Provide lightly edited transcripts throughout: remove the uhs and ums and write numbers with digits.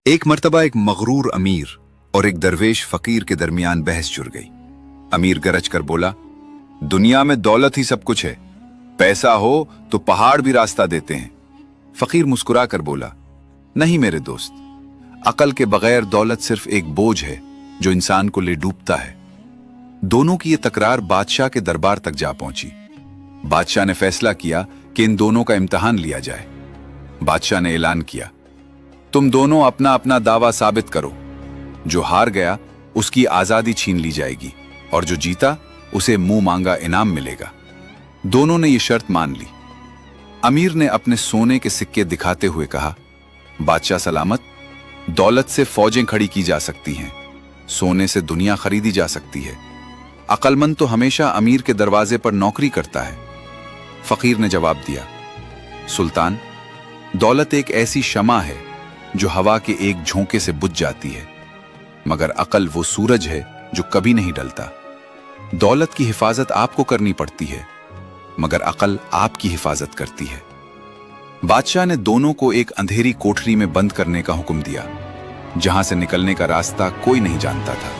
एक मर्तबा एक मगरूर अमीर और एक दरवेश फकीर के दरमियान बहस छिड़ गई। अमीर गरज कर बोला, दुनिया में दौलत ही सब कुछ है, पैसा हो तो पहाड़ भी रास्ता देते हैं। फकीर मुस्कुरा कर बोला, नहीं मेरे दोस्त, अकल के बगैर दौलत सिर्फ एक बोझ है जो इंसान को ले डूबता है। दोनों की यह तकरार बादशाह के दरबार तक जा पहुंची। बादशाह ने फैसला किया कि इन दोनों का इम्तिहान लिया जाए। बादशाह ने ऐलान किया, तुम दोनों अपना अपना दावा साबित करो। जो हार गया उसकी आजादी छीन ली जाएगी और जो जीता उसे मुंह मांगा इनाम मिलेगा। दोनों ने यह शर्त मान ली। अमीर ने अपने सोने के सिक्के दिखाते हुए कहा, बादशाह सलामत, दौलत से फौजें खड़ी की जा सकती हैं, सोने से दुनिया खरीदी जा सकती है, अक्लमंद तो हमेशा अमीर के दरवाजे पर नौकरी करता है। फकीर ने जवाब दिया, सुल्तान, दौलत एक ऐसी शमा है जो हवा के एक झोंके से बुझ जाती है, मगर अकल वो सूरज है जो कभी नहीं ढलता। दौलत की हिफाजत आपको करनी पड़ती है, मगर अकल आपकी हिफाजत करती है। बादशाह ने दोनों को एक अंधेरी कोठरी में बंद करने का हुक्म दिया, जहां से निकलने का रास्ता कोई नहीं जानता था।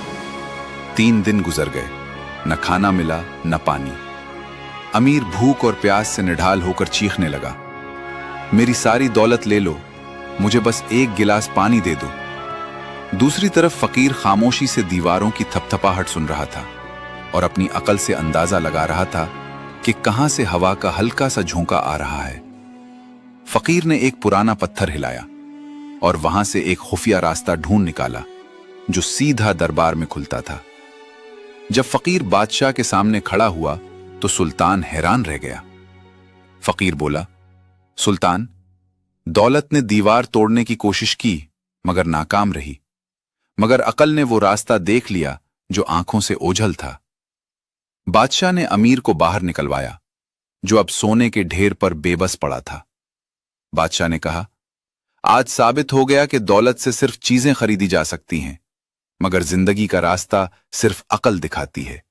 3 दिन गुजर गए, न खाना मिला न पानी। अमीर भूख और प्यास से निढाल होकर चीखने लगा, मेरी सारी दौलत ले लो, मुझे बस एक गिलास पानी दे दो। दूसरी तरफ फकीर खामोशी से दीवारों की थपथपाहट सुन रहा था और अपनी अकल से अंदाजा लगा रहा था कि कहां से हवा का हल्का सा झोंका आ रहा है। फकीर ने एक पुराना पत्थर हिलाया और वहां से एक खुफिया रास्ता ढूंढ निकाला जो सीधा दरबार में खुलता था। जब फकीर बादशाह के सामने खड़ा हुआ तो सुल्तान हैरान रह गया। फकीर बोला, सुल्तान, दौलत ने दीवार तोड़ने की कोशिश की मगर नाकाम रही, मगर अकल ने वो रास्ता देख लिया जो आंखों से ओझल था। बादशाह ने अमीर को बाहर निकलवाया, जो अब सोने के ढेर पर बेबस पड़ा था। बादशाह ने कहा, आज साबित हो गया कि दौलत से सिर्फ चीजें खरीदी जा सकती हैं, मगर जिंदगी का रास्ता सिर्फ अकल दिखाती है।